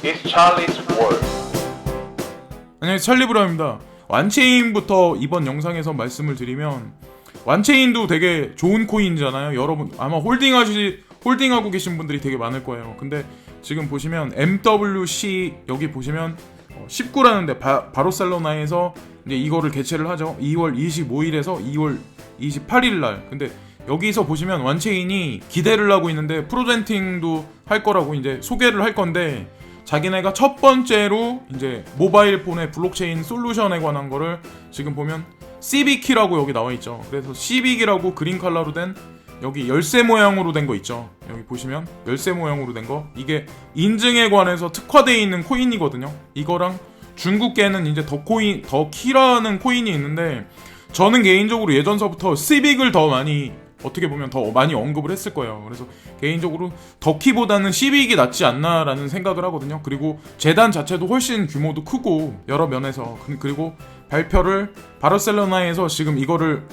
It's Charlie's World. 안녕하세요, 찰리브라입니다. 완체인부터 이번 영상에서 말씀을 드리면, 완체인도 되게 좋은 코인이잖아요. 여러분 아마 홀딩하고 계신 분들이 되게 많을 거예요. 근데 지금 보시면 MWC 여기 보시면 19라는데 바르셀로나에서 이제 이거를 개최를 하죠. 2월 25일에서 2월 28일 날. 근데 여기서 보시면 완체인이 기대를 하고 있는데 프로젠팅도 할 거라고 이제 소개를 할 건데, 자기네가 첫 번째로 이제 모바일 폰의 블록체인 솔루션에 관한 거를 지금 보면 CBKey라고 여기 나와 있죠. 그래서 CBKey라고 그린 컬러로 된 여기 열쇠 모양으로 된 거 있죠. 여기 보시면 열쇠 모양으로 된 거, 이게 인증에 관해서 특화되어 있는 코인이거든요. 이거랑 중국계는 이제 더키라는 코인이 있는데, 저는 개인적으로 예전서부터 CBKey를 더 많이, 어떻게 보면 더 많이 언급을 했을 거예요. 그래서 개인적으로 더키보다는 CBKey 낫지 않나라는 생각을 하거든요. 그리고 재단 자체도 훨씬 규모도 크고 여러 면에서, 그리고 발표를 바르셀로나에서 지금 이거를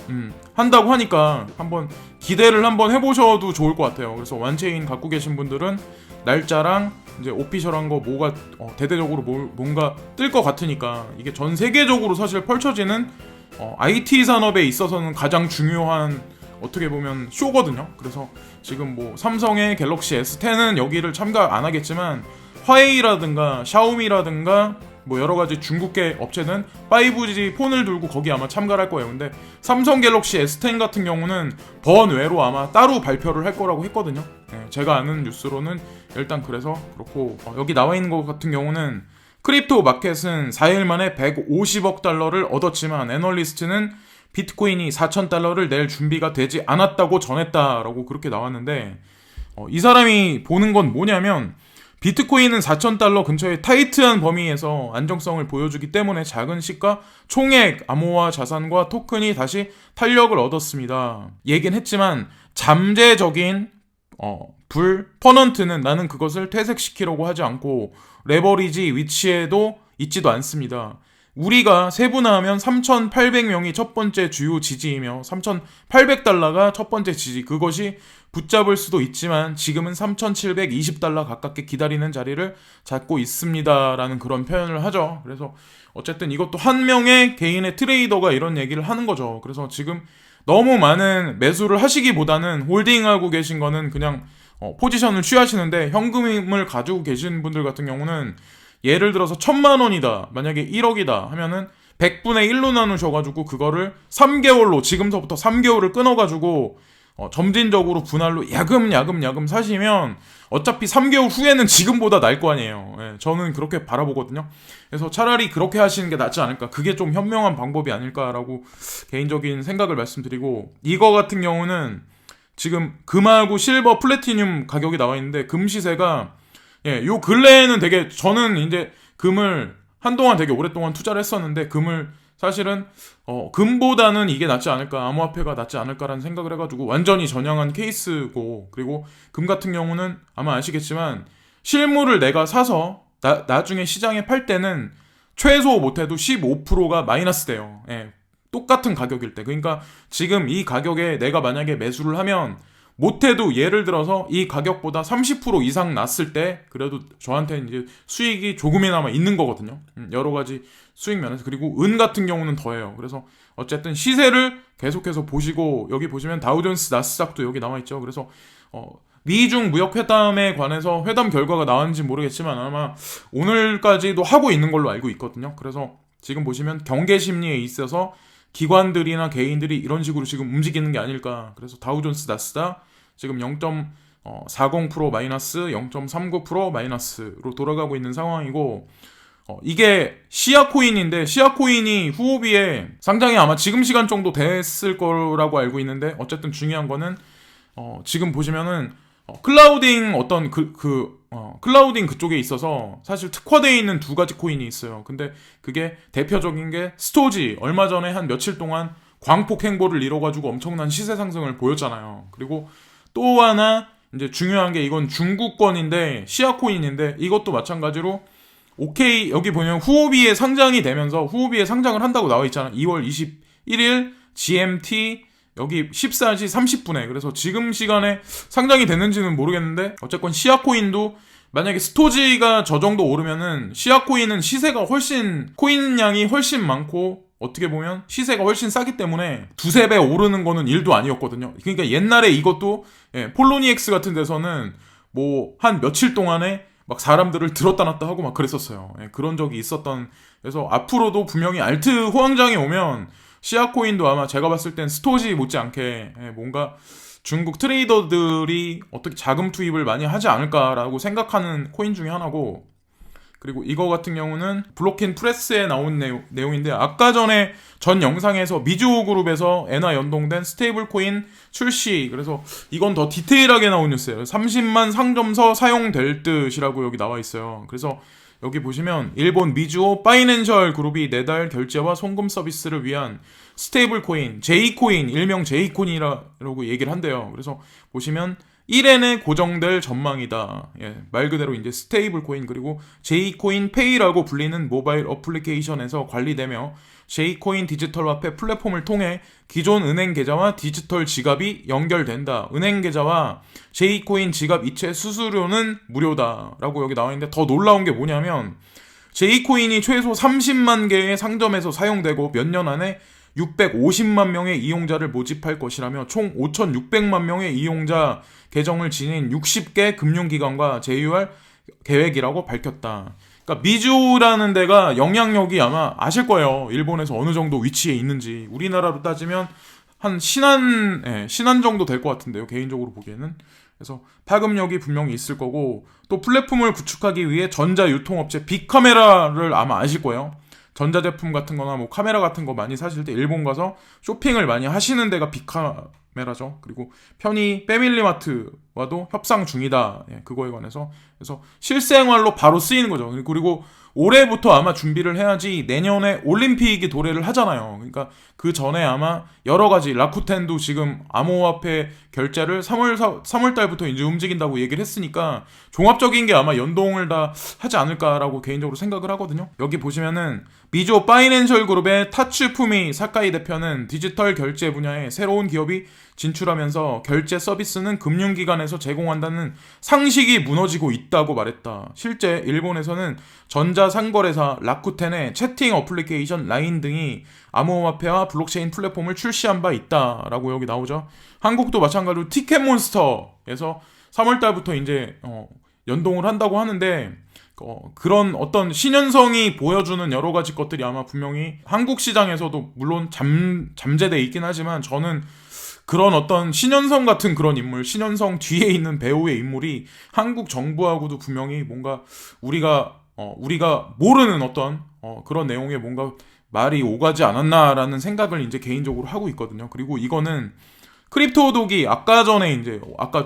한다고 하니까 한번 기대를 한번 해보셔도 좋을 것 같아요. 그래서 완체인 갖고 계신 분들은 날짜랑 이제 오피셜한 거 뭐가 대대적으로 뭔가 뜰 것 같으니까, 이게 전 세계적으로 사실 펼쳐지는 IT 산업에 있어서는 가장 중요한, 어떻게 보면 쇼거든요. 그래서 지금 뭐 삼성의 갤럭시 S10은 여기를 참가 안 하겠지만, 화웨이라든가 샤오미라든가 뭐 여러 가지 중국계 업체는 5G 폰을 들고 거기 아마 참가를 할 거예요. 근데 삼성 갤럭시 S10 같은 경우는 번외로 아마 따로 발표를 할 거라고 했거든요. 제가 아는 뉴스로는 일단 그래서 그렇고, 여기 나와 있는 것 같은 경우는 크립토 마켓은 4일 만에 150억 달러를 얻었지만 애널리스트는 비트코인이 4,000달러를 낼 준비가 되지 않았다고 전했다라고 그렇게 나왔는데, 이 사람이 보는 건 뭐냐면, 비트코인은 4,000달러 근처의 타이트한 범위에서 안정성을 보여주기 때문에 작은 시가, 총액, 암호화 자산과 토큰이 다시 탄력을 얻었습니다. 얘긴 했지만 잠재적인 퍼넌트는 나는 그것을 퇴색시키려고 하지 않고 레버리지 위치에도 있지도 않습니다. 우리가 세분화하면 3,800명이 첫 번째 주요 지지이며 3,800달러가 첫 번째 지지, 그것이 붙잡을 수도 있지만 지금은 3,720달러 가깝게 기다리는 자리를 잡고 있습니다라는 그런 표현을 하죠. 그래서 어쨌든 이것도 한 명의 개인의 트레이더가 이런 얘기를 하는 거죠. 그래서 지금 너무 많은 매수를 하시기보다는 홀딩하고 계신 거는 그냥 포지션을 취하시는데, 현금을 가지고 계신 분들 같은 경우는 예를 들어서 1,000만 원이다, 만약에 1억이다 하면은 100분의 1로 나누셔가지고 그거를 3개월로, 지금서부터 3개월을 끊어가지고 점진적으로 분할로 야금 사시면 어차피 3개월 후에는 지금보다 날 거 아니에요. 저는 그렇게 바라보거든요. 그래서 차라리 그렇게 하시는 게 낫지 않을까, 그게 좀 현명한 방법이 아닐까라고 개인적인 생각을 말씀드리고, 이거 같은 경우는 지금 금하고 실버, 플래티늄 가격이 나와 있는데, 금 시세가 요 근래에는 되게, 저는 이제 금을 한동안 되게 오랫동안 투자를 했었는데, 금을 사실은 금보다는 이게 낫지 않을까, 암호화폐가 낫지 않을까라는 생각을 해가지고 완전히 전향한 케이스고, 그리고 금 같은 경우는 아마 아시겠지만 실물을 내가 사서 나중에 시장에 팔 때는 최소 못해도 15%가 마이너스 돼요. 똑같은 가격일 때. 그러니까 지금 이 가격에 내가 만약에 매수를 하면 못해도 예를 들어서 이 가격보다 30% 이상 났을 때 그래도 저한테는 이제 수익이 조금이나마 있는 거거든요. 여러 가지 수익 면에서. 그리고 은 같은 경우는 더해요. 그래서 어쨌든 시세를 계속해서 보시고, 여기 보시면 다우존스, 나스닥도 여기 나와 있죠. 그래서 미중 무역 회담에 관해서 회담 결과가 나왔는지 모르겠지만 아마 오늘까지도 하고 있는 걸로 알고 있거든요. 그래서 지금 보시면 경계 심리에 있어서 기관들이나 개인들이 이런 식으로 지금 움직이는 게 아닐까. 그래서 다우존스, 나스닥 지금 0.40% 마이너스, 0.39% 마이너스로 돌아가고 있는 상황이고, 이게 시아코인인데, 시아코인이 후오비에 상장이 아마 지금 시간 정도 됐을 거라고 알고 있는데, 어쨌든 중요한 거는 지금 보시면은 클라우딩 클라우딩 그쪽에 있어서 사실 특화되어 있는 두 가지 코인이 있어요. 근데 그게 대표적인 게 스토지, 얼마 전에 한 며칠 동안 광폭 행보를 이뤄가지고 엄청난 시세 상승을 보였잖아요. 그리고 또 하나 이제 중요한 게, 이건 중국권인데 시아코인인데, 이것도 마찬가지로 오케이, 여기 보면 후오비에 상장이 되면서, 후오비에 상장을 한다고 나와 있잖아. 2월 21일 GMT 여기 14시 30분에. 그래서 지금 시간에 상장이 됐는지는 모르겠는데, 어쨌건 시아코인도 만약에 스토지가 저 정도 오르면은 시아 코인은 시세가 훨씬 코인 양이 훨씬 많고 어떻게 보면 시세가 훨씬 싸기 때문에 두세 배 오르는 거는 일도 아니었거든요. 그러니까 옛날에 이것도 폴로니엑스 같은 데서는 뭐 한 며칠 동안에 막 사람들을 들었다 놨다 하고 막 그랬었어요. 그런 적이 있었던. 그래서 앞으로도 분명히 알트 호황장이 오면 시아 코인도 아마 제가 봤을 땐 스토지 못지않게 뭔가 중국 트레이더들이 어떻게 자금 투입을 많이 하지 않을까라고 생각하는 코인 중에 하나고, 그리고 이거 같은 경우는 블록힌 프레스에 나온 내용인데 아까 전에 전 영상에서 미주호 그룹에서 엔화 연동된 스테이블 코인 출시, 그래서 이건 더 디테일하게 나온 뉴스예요. 30만 상점서 사용될 듯이라고 여기 나와 있어요. 그래서 여기 보시면 일본 미주호 파이낸셜 그룹이 내달 결제와 송금 서비스를 위한 스테이블 코인, J코인, 일명 J코인이라고 얘기를 한대요. 그래서 보시면 1엔에 고정될 전망이다. 말 그대로 이제 스테이블 코인, 그리고 J코인 페이라고 불리는 모바일 어플리케이션에서 관리되며 J코인 디지털 화폐 플랫폼을 통해 기존 은행 계좌와 디지털 지갑이 연결된다. 은행 계좌와 J코인 지갑 이체 수수료는 무료다라고 여기 나와 있는데, 더 놀라운 게 뭐냐면 J코인이 최소 30만 개의 상점에서 사용되고 몇 년 안에 650만 명의 이용자를 모집할 것이라며 총 5,600만 명의 이용자 계정을 지닌 60개 금융기관과 제휴할 계획이라고 밝혔다. 그러니까 미주라는 데가 영향력이 아마 아실 거예요. 일본에서 어느 정도 위치에 있는지. 우리나라로 따지면 한 신한 정도 될 것 같은데요. 개인적으로 보기에는. 그래서 파급력이 분명히 있을 거고, 또 플랫폼을 구축하기 위해 전자 유통업체 빅카메라를 아마 아실 거예요. 전자제품 같은 거나 뭐 카메라 같은 거 많이 사실 때 일본 가서 쇼핑을 많이 하시는 데가 빅카메라죠. 그리고 편의 패밀리마트와도 협상 중이다. 그거에 관해서. 그래서 실생활로 바로 쓰이는 거죠. 그리고 올해부터 아마 준비를 해야지 내년에 올림픽이 도래를 하잖아요. 그러니까 그 전에 아마 여러 가지 라쿠텐도 지금 암호화폐 결제를 3월 달부터 이제 움직인다고 얘기를 했으니까 종합적인 게 아마 연동을 다 하지 않을까라고 개인적으로 생각을 하거든요. 여기 보시면은 미조 파이낸셜 그룹의 타츠푸미 사카이 대표는 디지털 결제 분야에 새로운 기업이 진출하면서 결제 서비스는 금융기관에서 제공한다는 상식이 무너지고 있다고 말했다. 실제 일본에서는 전자상거래사 라쿠텐의 채팅 어플리케이션 라인 등이 암호화폐와 블록체인 플랫폼을 출시한 바 있다라고 여기 나오죠. 한국도 마찬가지로 티켓몬스터에서 3월달부터 이제 연동을 한다고 하는데, 그런 어떤 신현성이 보여주는 여러 가지 것들이 아마 분명히 한국 시장에서도 물론 잠재돼 있긴 하지만, 저는 그런 어떤 신현성 같은 그런 인물, 신현성 뒤에 있는 배우의 인물이 한국 정부하고도 분명히 뭔가 우리가 모르는 어떤 그런 내용에 뭔가 말이 오가지 않았나라는 생각을 이제 개인적으로 하고 있거든요. 그리고 이거는 크립토 독이 아까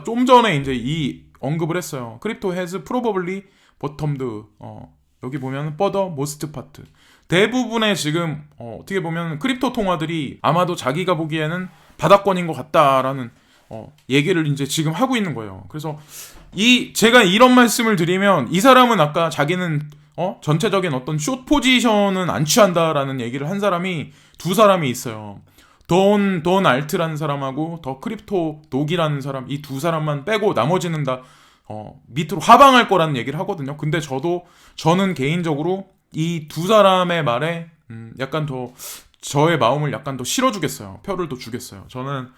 좀 전에 이제 이 언급을 했어요. 크립토 has probably bottomed. 여기 보면 further most part. 대부분의 지금 어떻게 보면 크립토 통화들이 아마도 자기가 보기에는 바닥권인 것 같다라는 얘기를 이제 지금 하고 있는 거예요. 그래서 제가 이런 말씀을 드리면, 이 사람은 아까 자기는 전체적인 어떤 숏 포지션은 안 취한다라는 얘기를 한 사람이 두 사람이 있어요. 돈 알트라는 사람하고 더 크립토 독이라는 사람, 이 두 사람만 빼고 나머지는 다 밑으로 하방할 거라는 얘기를 하거든요. 근데 저는 개인적으로 이 두 사람의 말에 약간 더 저의 마음을 약간 더 실어주겠어요. 표를 더 주겠어요. 저는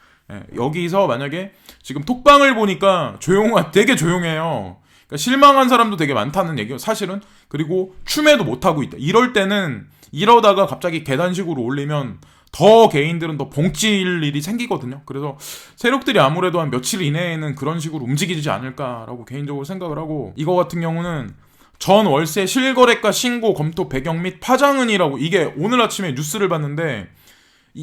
여기서 만약에 지금 톡방을 보니까 되게 조용해요. 그러니까 실망한 사람도 되게 많다는 얘기예요, 사실은. 그리고 추매도 못하고 있다. 이러다가 갑자기 계단식으로 올리면 더 개인들은 더 봉칠 일이 생기거든요. 그래서 세력들이 아무래도 한 며칠 이내에는 그런 식으로 움직이지 않을까라고 개인적으로 생각을 하고, 이거 같은 경우는 전 월세 실거래가 신고 검토 배경 및 파장은이라고, 이게 오늘 아침에 뉴스를 봤는데,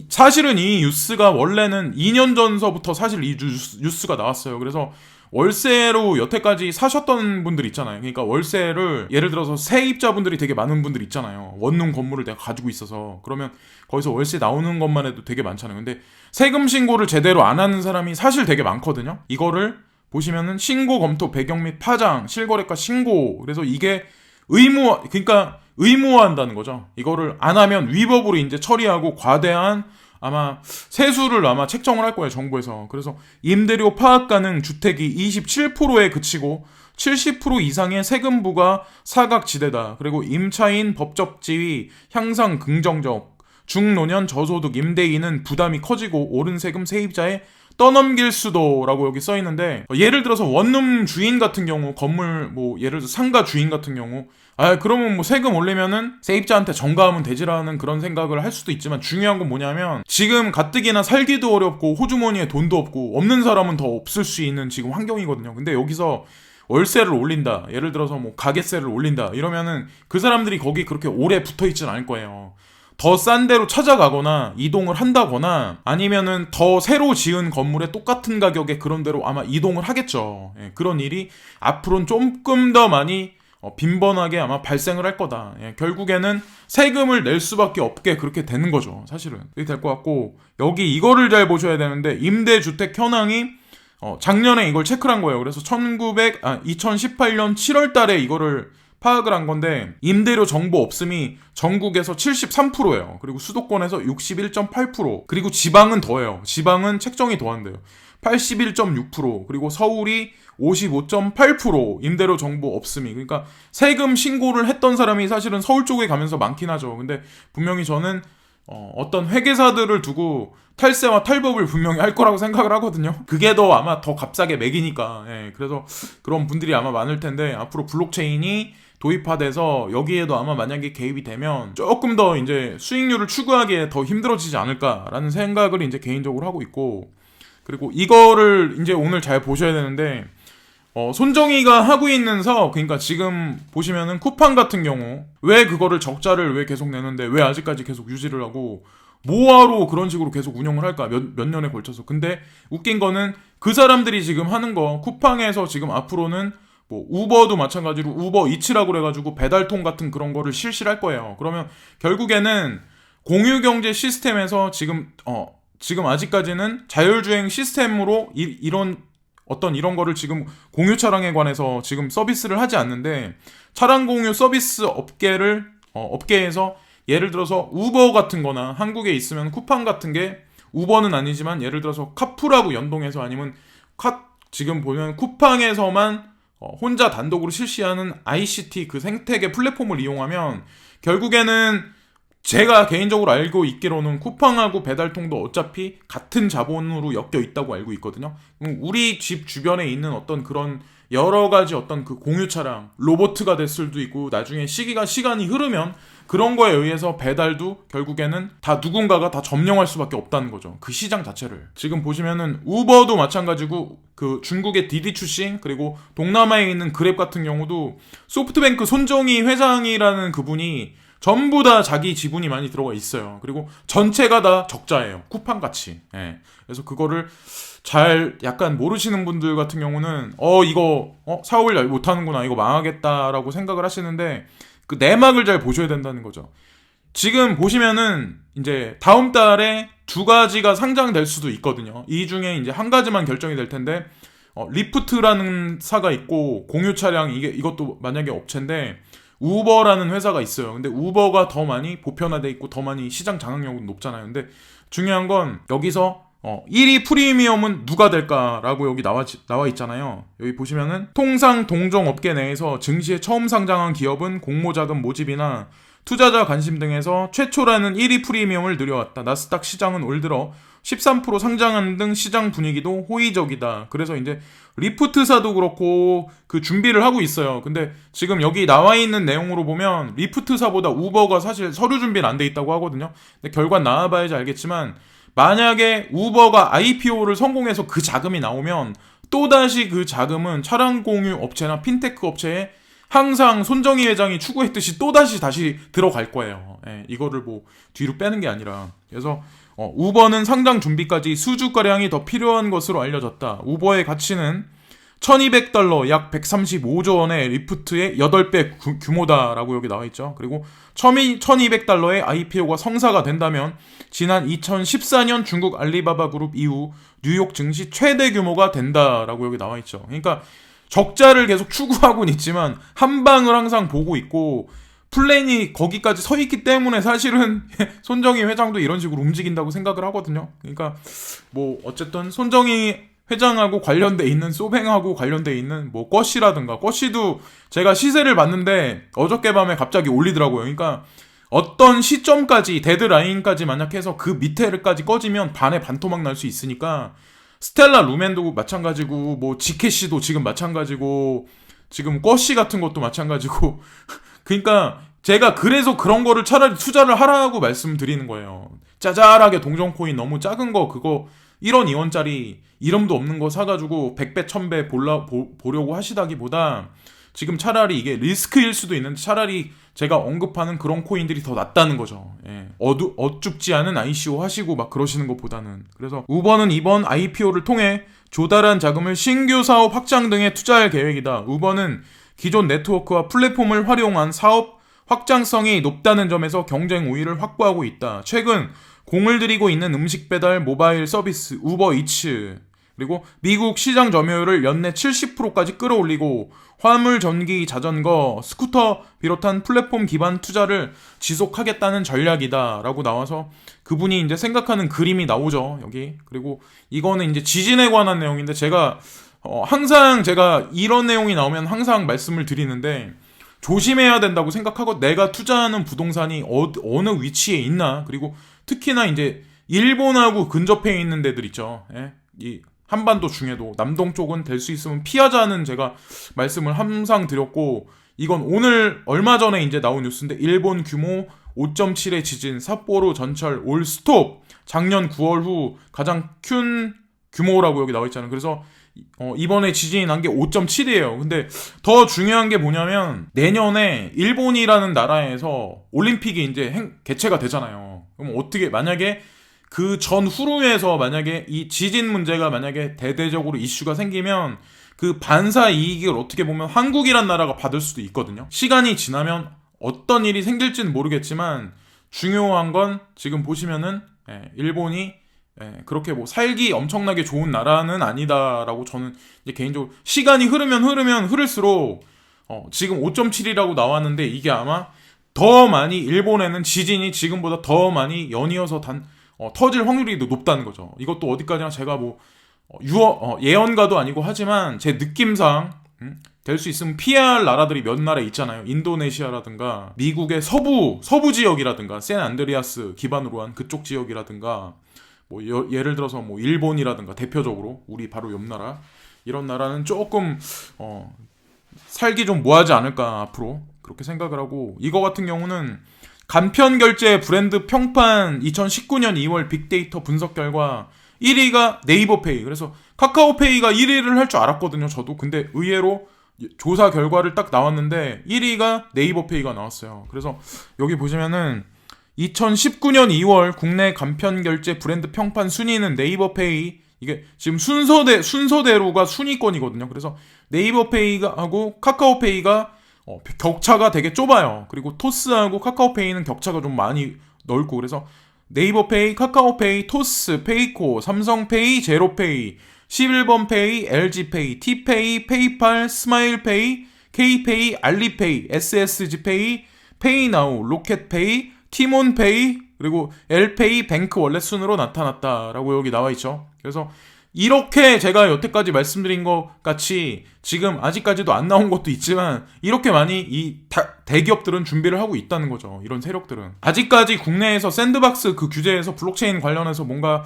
사실은 이 뉴스가 원래는 2년 전서부터 사실 이 뉴스가 나왔어요. 그래서 월세로 여태까지 사셨던 분들 있잖아요. 그러니까 월세를 예를 들어서 세입자분들이 되게 많은 분들 있잖아요. 원룸 건물을 내가 가지고 있어서. 그러면 거기서 월세 나오는 것만 해도 되게 많잖아요. 근데 세금 신고를 제대로 안 하는 사람이 사실 되게 많거든요. 이거를 보시면은 신고 검토 배경 및 파장, 실거래가 신고. 그래서 이게 의무화한다는 거죠. 이거를 안 하면 위법으로 이제 처리하고 과대한 아마 세수를 아마 책정을 할 거예요, 정부에서. 그래서 임대료 파악 가능 주택이 27%에 그치고 70% 이상의 세금 부과 사각지대다. 그리고 임차인 법적 지위 향상 긍정적, 중노년 저소득 임대인은 부담이 커지고 오른 세금 세입자의 떠넘길 수도라고 여기 써 있는데, 예를 들어서 원룸 주인 같은 경우, 건물 뭐 예를 들어 상가 주인 같은 경우, 그러면 뭐 세금 올리면은 세입자한테 전가하면 되지라는 그런 생각을 할 수도 있지만, 중요한 건 뭐냐면 지금 가뜩이나 살기도 어렵고 호주머니에 돈도 없고 없는 사람은 더 없을 수 있는 지금 환경이거든요. 근데 여기서 월세를 올린다, 예를 들어서 뭐 가게세를 올린다 이러면은 그 사람들이 거기 그렇게 오래 붙어 있진 않을 거예요. 더 싼 데로 찾아가거나 이동을 한다거나 아니면은 더 새로 지은 건물에 똑같은 가격에 그런 데로 아마 이동을 하겠죠. 그런 일이 앞으로는 조금 더 많이 빈번하게 아마 발생을 할 거다. 결국에는 세금을 낼 수밖에 없게 그렇게 되는 거죠. 사실은 그렇게 될 것 같고, 여기 이거를 잘 보셔야 되는데, 임대주택 현황이 작년에 이걸 체크를 한 거예요. 그래서 2018년 7월 달에 이거를 파악을 한 건데, 임대료 정보 없음이 전국에서 73%예요. 그리고 수도권에서 61.8%, 그리고 지방은 더해요. 지방은 책정이 더한대요. 81.6%, 그리고 서울이 55.8% 임대료 정보 없음이. 그러니까 세금 신고를 했던 사람이 사실은 서울 쪽에 가면서 많긴 하죠. 근데 분명히 저는 어떤 회계사들을 두고 탈세와 탈법을 분명히 할 거라고 생각을 하거든요. 그게 아마 더 값싸게 매기니까. 그래서 그런 분들이 아마 많을 텐데, 앞으로 블록체인이 도입화돼서 여기에도 아마 만약에 개입이 되면 조금 더 이제 수익률을 추구하기에 더 힘들어지지 않을까라는 생각을 이제 개인적으로 하고 있고, 그리고 이거를 이제 오늘 잘 보셔야 되는데, 손정희가 하고 있는 사업, 그러니까 지금 보시면은 쿠팡 같은 경우 왜 그거를 적자를 왜 계속 내는데 왜 아직까지 계속 유지를 하고 뭐하러 그런 식으로 계속 운영을 할까, 몇 년에 걸쳐서. 근데 웃긴 거는 그 사람들이 지금 하는 거, 쿠팡에서 지금 앞으로는 뭐 우버도 마찬가지로 우버 이츠라고 그래가지고 배달통 같은 그런 거를 실시를 할 거예요. 그러면 결국에는 공유경제 시스템에서 지금 아직까지는 자율주행 시스템으로 이런 거를 지금 공유 차량에 관해서 지금 서비스를 하지 않는데, 차량 공유 서비스 업계에서 예를 들어서 우버 같은 거나 한국에 있으면 쿠팡 같은 게, 우버는 아니지만 예를 들어서 카풀하고 연동해서, 아니면 지금 보면 쿠팡에서만 혼자 단독으로 실시하는 ICT 그 생태계 플랫폼을 이용하면, 결국에는 제가 개인적으로 알고 있기로는 쿠팡하고 배달통도 어차피 같은 자본으로 엮여 있다고 알고 있거든요. 우리 집 주변에 있는 어떤 그런 여러 가지 어떤 그 공유 차량, 로보트가 될 수도 있고, 나중에 시간이 흐르면 그런 거에 의해서 배달도 결국에는 다 누군가가 다 점령할 수밖에 없다는 거죠. 그 시장 자체를. 지금 보시면은 우버도 마찬가지고, 그 중국의 디디 출신, 그리고 동남아에 있는 그랩 같은 경우도 소프트뱅크 손정희 회장이라는 그분이 전부 다 자기 지분이 많이 들어가 있어요. 그리고 전체가 다 적자예요. 쿠팡같이. 그래서 그거를 잘 약간 모르시는 분들 같은 경우는 이거 사업을 못하는구나, 이거 망하겠다라고 생각을 하시는데, 그 내막을 잘 보셔야 된다는 거죠. 지금 보시면은 이제 다음 달에 2가지가 상장될 수도 있거든요. 이 중에 이제 한 가지만 결정이 될 텐데, 리프트라는 사가 있고, 공유 차량 이것도 만약에 업체인데, 우버라는 회사가 있어요. 근데 우버가 더 많이 보편화돼 있고 더 많이 시장 장악력은 높잖아요. 근데 중요한 건 여기서 1위 프리미엄은 누가 될까라고 여기 나와 있잖아요. 여기 보시면은 통상 동종업계 내에서 증시에 처음 상장한 기업은 공모자금 모집이나 투자자 관심 등에서 최초라는 1위 프리미엄을 누려왔다. 나스닥 시장은 올 들어 13% 상장하는 등 시장 분위기도 호의적이다. 그래서 이제 리프트사도 그렇고 그 준비를 하고 있어요. 근데 지금 여기 나와 있는 내용으로 보면 리프트사보다 우버가 사실 서류 준비는 안 돼 있다고 하거든요. 근데 결과 나와봐야지 알겠지만, 만약에 우버가 IPO를 성공해서 그 자금이 나오면 또다시 그 자금은 차량 공유 업체나 핀테크 업체에 항상 손정희 회장이 추구했듯이 다시 들어갈 거예요. 이거를 뭐 뒤로 빼는 게 아니라. 그래서 우버는 상장 준비까지 수주가량이 더 필요한 것으로 알려졌다. 우버의 가치는 $1200, 약 135조 원의 리프트의 8배 규모다라고 여기 나와 있죠. 그리고 $1200의 IPO가 성사가 된다면 지난 2014년 중국 알리바바 그룹 이후 뉴욕 증시 최대 규모가 된다라고 여기 나와 있죠. 그러니까 적자를 계속 추구하고는 있지만 한 방을 항상 보고 있고, 플랜이 거기까지 서 있기 때문에 사실은 손정희 회장도 이런 식으로 움직인다고 생각을 하거든요. 그러니까 뭐 어쨌든 손정희 회장하고 관련돼 있는 소뱅하고 관련돼 있는 뭐 꿔시라든가 꿔시도 제가 시세를 봤는데 어저께 밤에 갑자기 올리더라고요. 그러니까 어떤 시점까지 데드라인까지 만약 해서 그 밑에까지 꺼지면 반에 반토막 날 수 있으니까 스텔라 루멘도 마찬가지고 뭐 지케시도 지금 마찬가지고 지금 꿔시 같은 것도 마찬가지고 그러니까 제가 그래서 그런 거를 차라리 투자를 하라고 말씀드리는 거예요. 짜잘하게 동전코인 너무 작은 거 그거 1원 2원짜리 이름도 없는 거 사가지고 100배 1000배 보려고 하시다기보다 지금 차라리 이게 리스크일 수도 있는데 차라리 제가 언급하는 그런 코인들이 더 낫다는 거죠. 예. 어쭙지 않은 ICO 하시고 막 그러시는 것보다는. 그래서 우버는 이번 IPO를 통해 조달한 자금을 신규 사업 확장 등에 투자할 계획이다. 우버는 기존 네트워크와 플랫폼을 활용한 사업 확장성이 높다는 점에서 경쟁 우위를 확보하고 있다. 최근 공을 들이고 있는 음식 배달 모바일 서비스 우버이츠 그리고 미국 시장 점유율을 연내 70%까지 끌어올리고 화물, 전기, 자전거, 스쿠터 비롯한 플랫폼 기반 투자를 지속하겠다는 전략이다 라고 나와서 그분이 이제 생각하는 그림이 나오죠 여기. 그리고 이거는 이제 지진에 관한 내용인데 제가 항상 제가 이런 내용이 나오면 항상 말씀을 드리는데 조심해야 된다고 생각하고 내가 투자하는 부동산이 어느 위치에 있나 그리고 특히나 이제 일본하고 근접해 있는 데들 있죠. 예? 이 한반도 중에도 남동 쪽은 될 수 있으면 피하자는 제가 말씀을 항상 드렸고 이건 오늘 얼마 전에 이제 나온 뉴스인데 일본 규모 5.7의 지진 삿포로 전철 올 스톱 작년 9월 후 가장 큰 규모라고 여기 나와 있잖아요. 그래서 이번에 지진이 난 게 5.7이에요. 근데 더 중요한 게 뭐냐면 내년에 일본이라는 나라에서 올림픽이 이제 개최가 되잖아요. 그럼 어떻게 만약에 그 전후루에서 만약에 이 지진 문제가 만약에 대대적으로 이슈가 생기면 그 반사 이익을 어떻게 보면 한국이란 나라가 받을 수도 있거든요. 시간이 지나면 어떤 일이 생길지는 모르겠지만 중요한 건 지금 보시면은 일본이 그렇게 뭐 살기 엄청나게 좋은 나라는 아니다라고 저는 이제 개인적으로 시간이 흐르면 흐를수록 지금 5.7이라고 나왔는데 이게 아마 더 많이 일본에는 지진이 지금보다 더 많이 연이어서 터질 확률이 높다는 거죠. 이것도 어디까지나 제가 뭐 예언가도 아니고 하지만 제 느낌상 될 수 있으면 피해야 할 나라들이 몇 나라 있잖아요. 인도네시아라든가 미국의 서부 지역이라든가 샌안드레아스 기반으로 한 그쪽 지역이라든가 뭐 예를 들어서 뭐 일본이라든가 대표적으로 우리 바로 옆 나라 이런 나라는 조금 살기 좀 뭐하지 않을까 앞으로 그렇게 생각을 하고 이거 같은 경우는 간편결제 브랜드 평판 2019년 2월 빅데이터 분석 결과 1위가 네이버페이. 그래서 카카오페이가 1위를 할 줄 알았거든요 저도. 근데 의외로 조사 결과를 딱 나왔는데 1위가 네이버페이가 나왔어요. 그래서 여기 보시면은 2019년 2월 국내 간편결제 브랜드 평판 순위는 네이버페이 이게 지금 순서대로가 순위권이거든요. 그래서 네이버페이가 하고 카카오페이가 격차가 되게 좁아요. 그리고 토스하고 카카오페이는 격차가 좀 많이 넓고 그래서 네이버페이, 카카오페이, 토스, 페이코, 삼성페이, 제로페이, 11번 페이, LG페이, T페이, 페이팔, 스마일페이, K페이, 알리페이, SSG페이, 페이나우, 로켓페이, 티몬페이, 그리고 L페이, 뱅크 월렛 순으로 나타났다라고 여기 나와 있죠. 그래서 이렇게 제가 여태까지 말씀드린 것 같이 지금 아직까지도 안 나온 것도 있지만 이렇게 많이 이 대기업들은 준비를 하고 있다는 거죠. 이런 세력들은 아직까지 국내에서 샌드박스 그 규제에서 블록체인 관련해서 뭔가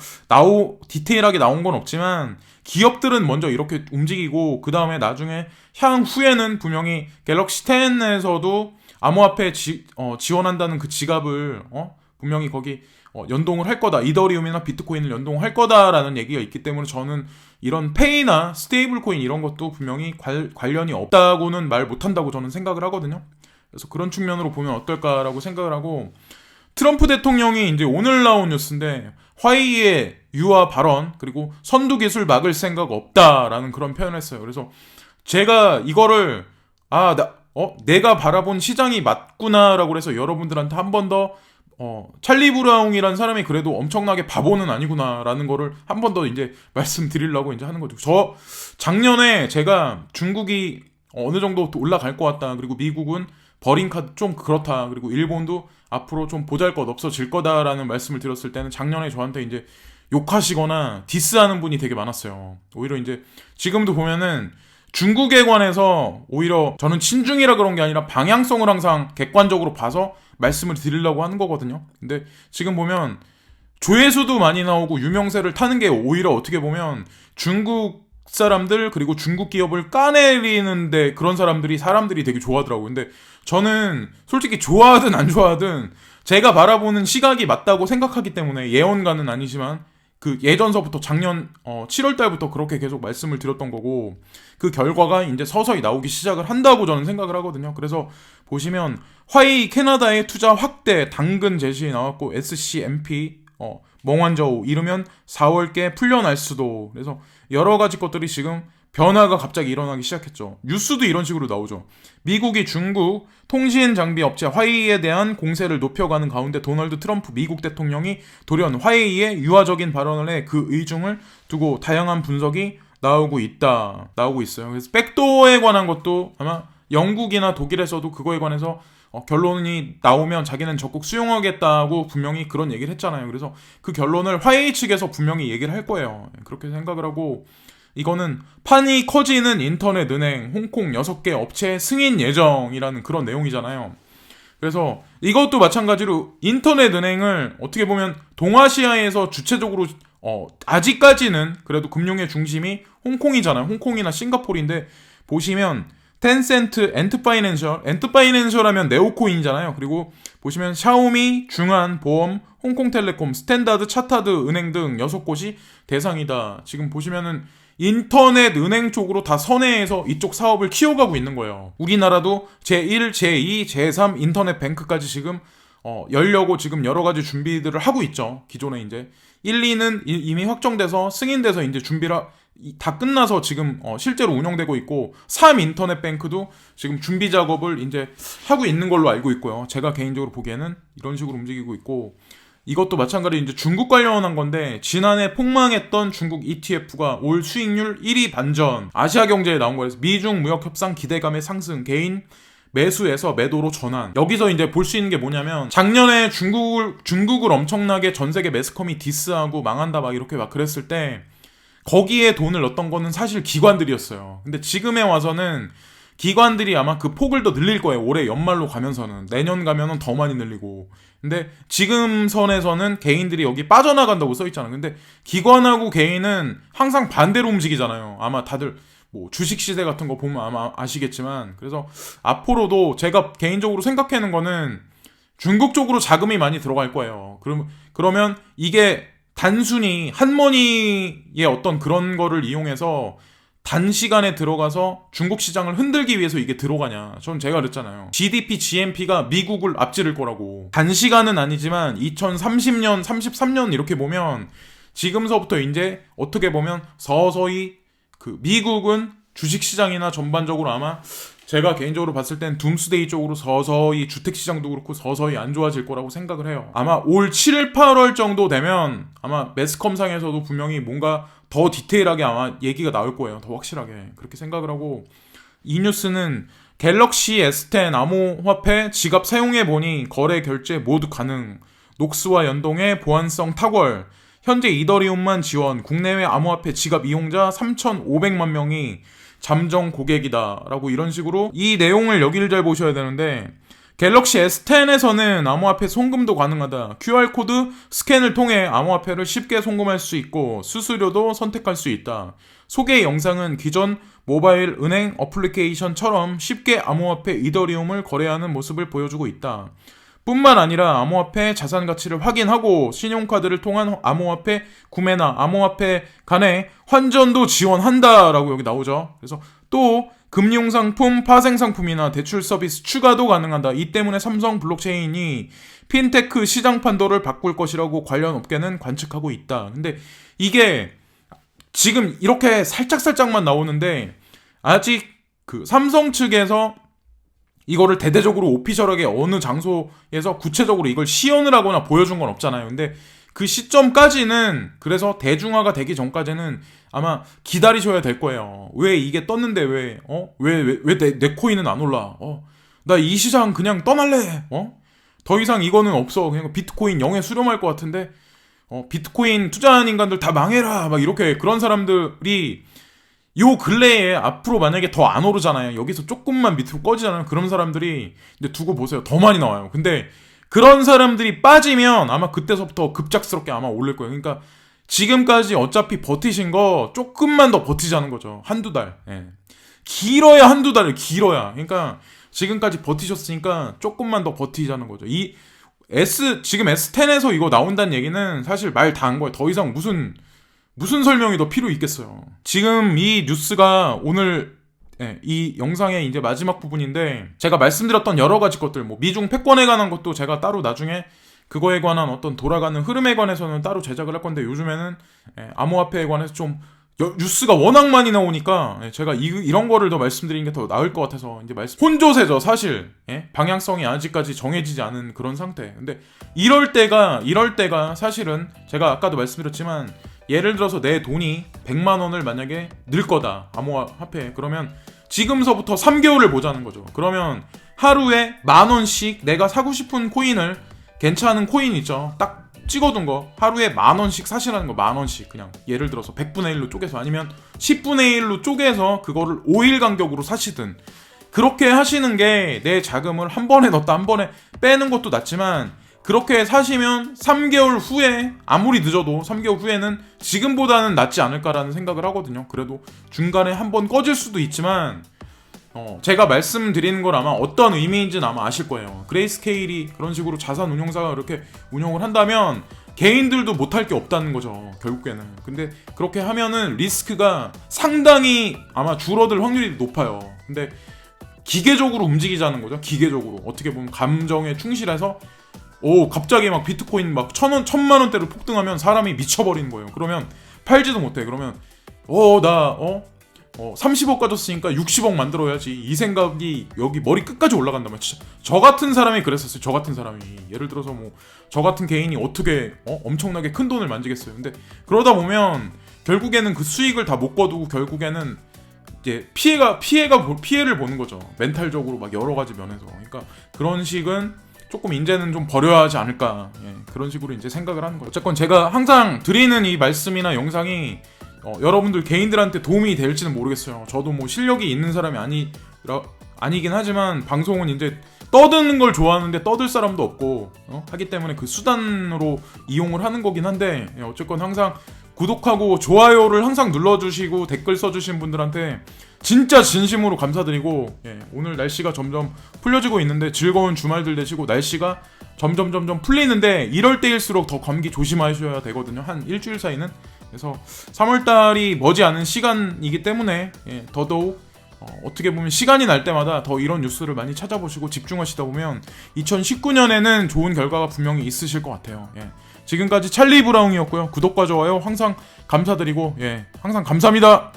디테일하게 나온 건 없지만 기업들은 먼저 이렇게 움직이고 그 다음에 나중에 향후에는 분명히 갤럭시 10에서도 암호화폐 지원한다는 그 지갑을 분명히 거기 연동을 할 거다. 이더리움이나 비트코인을 연동할 거다라는 얘기가 있기 때문에 저는 이런 페이나 스테이블 코인 이런 것도 분명히 관련이 없다고는 말 못한다고 저는 생각을 하거든요. 그래서 그런 측면으로 보면 어떨까라고 생각을 하고 트럼프 대통령이 이제 오늘 나온 뉴스인데 화웨이의 유화 발언 그리고 선두 기술 막을 생각 없다라는 그런 표현을 했어요. 그래서 제가 이거를 내가 바라본 시장이 맞구나라고 해서 여러분들한테 한 번 더 찰리 브라운이라는 사람이 그래도 엄청나게 바보는 아니구나라는 거를 한 번 더 이제 말씀드리려고 이제 하는 거죠. 저 작년에 제가 중국이 어느 정도 올라갈 것 같다. 그리고 미국은 버린 카드 좀 그렇다. 그리고 일본도 앞으로 좀 보잘것 없어질 거다라는 말씀을 드렸을 때는 작년에 저한테 이제 욕하시거나 디스하는 분이 되게 많았어요. 오히려 이제 지금도 보면은 중국에 관해서 오히려 저는 친중이라 그런 게 아니라 방향성을 항상 객관적으로 봐서 말씀을 드리려고 하는 거거든요. 근데 지금 보면 조회수도 많이 나오고 유명세를 타는 게 오히려 어떻게 보면 중국 사람들 그리고 중국 기업을 까내리는데 그런 사람들이 되게 좋아하더라고요. 근데 저는 솔직히 좋아하든 안 좋아하든 제가 바라보는 시각이 맞다고 생각하기 때문에 예언가는 아니지만 그 예전서부터 작년 7월 달부터 그렇게 계속 말씀을 드렸던 거고 그 결과가 이제 서서히 나오기 시작을 한다고 저는 생각을 하거든요. 그래서 보시면 화웨이 캐나다의 투자 확대 당근 제시 나왔고 SCMP 멍환저우 이르면 4월께 풀려날 수도. 그래서 여러 가지 것들이 지금 변화가 갑자기 일어나기 시작했죠. 뉴스도 이런 식으로 나오죠. 미국이 중국 통신 장비 업체 화웨이에 대한 공세를 높여가는 가운데 도널드 트럼프 미국 대통령이 돌연 화웨이에 유화적인 발언을 해 그 의중을 두고 다양한 분석이 나오고 있어요. 그래서 백도어에 관한 것도 아마 영국이나 독일에서도 그거에 관해서 결론이 나오면 자기는 적극 수용하겠다고 분명히 그런 얘기를 했잖아요. 그래서 그 결론을 화웨이 측에서 분명히 얘기를 할 거예요. 그렇게 생각을 하고 이거는 판이 커지는 인터넷 은행 홍콩 6개 업체 승인 예정이라는 그런 내용이잖아요. 그래서 이것도 마찬가지로 인터넷 은행을 어떻게 보면 동아시아에서 주체적으로 아직까지는 그래도 금융의 중심이 홍콩이잖아요. 홍콩이나 싱가포르인데 보시면 텐센트, 엔트파이낸셜 하면 네오코인이잖아요. 그리고 보시면 샤오미, 중한, 보험, 홍콩텔레콤, 스탠다드, 차타드 은행 등 6곳이 대상이다. 지금 보시면은 인터넷 은행 쪽으로 다 선회해서 이쪽 사업을 키워가고 있는 거예요. 우리나라도 제1, 제2, 제3 인터넷 뱅크까지 지금 열려고 지금 여러 가지 준비들을 하고 있죠. 기존에 이제 1, 2는 이미 확정돼서 승인돼서 이제 준비를 다 끝나서 지금 실제로 운영되고 있고 3 인터넷 뱅크도 지금 준비 작업을 이제 하고 있는 걸로 알고 있고요. 제가 개인적으로 보기에는 이런 식으로 움직이고 있고 이것도 마찬가지로 이제 중국 관련한 건데 지난해 폭망했던 중국 ETF가 올 수익률 1위 반전. 아시아 경제에 나온 거에서 미중 무역 협상 기대감의 상승, 개인 매수에서 매도로 전환. 여기서 이제 볼 수 있는 게 뭐냐면 작년에 중국을 엄청나게 전 세계 매스컴이 디스하고 망한다 막 이렇게 막 그랬을 때 거기에 돈을 넣었던 거는 사실 기관들이었어요. 근데 지금에 와서는 기관들이 아마 그 폭을 더 늘릴 거예요. 올해 연말로 가면서는. 내년 가면은 더 많이 늘리고. 근데 지금 선에서는 개인들이 여기 빠져나간다고 써있잖아요. 근데 기관하고 개인은 항상 반대로 움직이잖아요. 아마 다들 뭐 주식 시세 같은 거 보면 아마 아시겠지만. 그래서 앞으로도 제가 개인적으로 생각하는 거는 중국 쪽으로 자금이 많이 들어갈 거예요. 그러면 이게 단순히 한머니의 어떤 그런 거를 이용해서 단시간에 들어가서 중국 시장을 흔들기 위해서 이게 들어가냐. 전 제가 그랬잖아요. GDP, GNP가 미국을 앞지를 거라고. 단시간은 아니지만 2030년, 33년 이렇게 보면 지금서부터 이제 어떻게 보면 서서히 그 미국은 주식시장이나 전반적으로 아마 제가 개인적으로 봤을 땐 둠스데이 쪽으로 서서히 주택시장도 그렇고 서서히 안 좋아질 거라고 생각을 해요. 아마 올 7, 8월 정도 되면 아마 매스컴상에서도 분명히 뭔가 더 디테일하게 아마 얘기가 나올 거예요. 더 확실하게. 그렇게 생각을 하고 이 뉴스는 갤럭시 S10 암호화폐 지갑 사용해보니 거래 결제 모두 가능. 녹스와 연동해 보안성 탁월. 현재 이더리움만 지원. 국내외 암호화폐 지갑 이용자 3,500만 명이 잠정 고객이다 라고 이런 식으로 이 내용을 여기를 잘 보셔야 되는데 갤럭시 S10에서는 암호화폐 송금도 가능하다. QR코드 스캔을 통해 암호화폐를 쉽게 송금할 수 있고 수수료도 선택할 수 있다. 소개 영상은 기존 모바일 은행 어플리케이션처럼 쉽게 암호화폐 이더리움을 거래하는 모습을 보여주고 있다. 뿐만 아니라 암호화폐 자산 가치를 확인하고 신용카드를 통한 암호화폐 구매나 암호화폐 간의 환전도 지원한다라고 여기 나오죠. 그래서 또 금융상품, 파생상품이나 대출 서비스 추가도 가능하다. 이 때문에 삼성 블록체인이 핀테크 시장 판도를 바꿀 것이라고 관련 업계는 관측하고 있다. 근데 이게 지금 이렇게 살짝살짝만 나오는데 아직 그 삼성 측에서 이거를 대대적으로 오피셜하게 어느 장소에서 구체적으로 이걸 시연을 하거나 보여준 건 없잖아요. 근데 그 시점까지는 그래서 대중화가 되기 전까지는 아마 기다리셔야 될 거예요. 왜 이게 떴는데 왜 내 코인은 안 올라? 나 이 시장 그냥 떠날래. 더 이상 이거는 없어. 그냥 비트코인 0에 수렴할 것 같은데 비트코인 투자한 인간들 다 망해라 막 이렇게 그런 사람들이 요 근래에 앞으로 만약에 더 안 오르잖아요. 여기서 조금만 밑으로 꺼지잖아요. 그런 사람들이 이제 두고 보세요. 더 많이 나와요. 근데 그런 사람들이 빠지면 아마 그때서부터 급작스럽게 아마 오를 거예요. 그러니까 지금까지 어차피 버티신 거 조금만 더 버티자는 거죠. 한두 달. 예. 길어야 한두 달을 길어야. 그러니까 지금까지 버티셨으니까 조금만 더 버티자는 거죠. 지금 S10에서 이거 나온다는 얘기는 사실 말 다 한 거예요. 더 이상 무슨 설명이 더 필요 있겠어요. 지금 이 뉴스가 오늘 이 영상의 이제 마지막 부분인데 제가 말씀드렸던 여러 가지 것들 뭐 미중 패권에 관한 것도 제가 따로 나중에 그거에 관한 어떤 돌아가는 흐름에 관해서는 따로 제작을 할 건데 요즘에는 암호화폐에 관해서 좀 뉴스가 워낙 많이 나오니까 제가 이런 거를 더 말씀드리는 게 더 나을 것 같아서 이제 혼조세죠 사실. 방향성이 아직까지 정해지지 않은 그런 상태. 근데 이럴 때가 사실은 제가 아까도 말씀드렸지만 예를 들어서 내 돈이 100만 원을 만약에 늘 거다 암호화폐 그러면 지금서부터 3개월을 보자는 거죠. 그러면 하루에 10,000원씩 내가 사고 싶은 코인을 괜찮은 코인 있죠. 딱 찍어둔 거 하루에 10,000원씩 사시라는 거. 10,000원씩 그냥 예를 들어서 100분의 1로 쪼개서 아니면 10분의 1로 쪼개서 그거를 5일 간격으로 사시든 그렇게 하시는 게 내 자금을 한 번에 넣었다 한 번에 빼는 것도 낫지만 그렇게 사시면 3개월 후에 아무리 늦어도 3개월 후에는 지금보다는 낫지 않을까라는 생각을 하거든요. 그래도 중간에 한번 꺼질 수도 있지만 제가 말씀드리는 걸 아마 어떤 의미인지는 아마 아실 거예요. 그레이스케일이 그런 식으로 자산 운용사가 그렇게 운영을 한다면 개인들도 못할 게 없다는 거죠. 결국에는. 근데 그렇게 하면은 리스크가 상당히 아마 줄어들 확률이 높아요. 근데 기계적으로 움직이자는 거죠. 기계적으로. 어떻게 보면 감정에 충실해서 갑자기 막 비트코인 막 1,000만원대로 폭등하면 사람이 미쳐버리는 거예요. 그러면 팔지도 못해. 그러면 30억 가졌으니까 60억 만들어야지. 이 생각이 여기 머리 끝까지 올라간단 말이야. 진짜 저 같은 사람이 그랬었어요. 저 같은 사람이. 예를 들어서 뭐 저 같은 개인이 어떻게 엄청나게 큰 돈을 만지겠어요. 근데 그러다 보면 결국에는 그 수익을 다 못 거두고 결국에는 이제 피해를 보는 거죠. 멘탈적으로 막 여러 가지 면에서. 그러니까 그런 식은 조금 이제는 좀 버려야 하지 않을까. 그런 식으로 이제 생각을 하는 거예요. 어쨌건 제가 항상 드리는 이 말씀이나 영상이 여러분들 개인들한테 도움이 될지는 모르겠어요. 저도 뭐 실력이 있는 사람이 아니긴 하지만 방송은 이제 떠드는 걸 좋아하는데 떠들 사람도 없고 하기 때문에 그 수단으로 이용을 하는 거긴 한데 어쨌건 항상 구독하고 좋아요를 항상 눌러주시고 댓글 써주신 분들한테 진짜 진심으로 감사드리고 오늘 날씨가 점점 풀려지고 있는데 즐거운 주말들 되시고 날씨가 점점 풀리는데 이럴 때일수록 더 감기 조심하셔야 되거든요. 한 일주일 사이는. 그래서 3월달이 머지않은 시간이기 때문에 더더욱 어떻게 보면 시간이 날 때마다 더 이런 뉴스를 많이 찾아보시고 집중하시다 보면 2019년에는 좋은 결과가 분명히 있으실 것 같아요. 지금까지 찰리 브라운이었고요. 구독과 좋아요 항상 감사드리고 항상 감사합니다.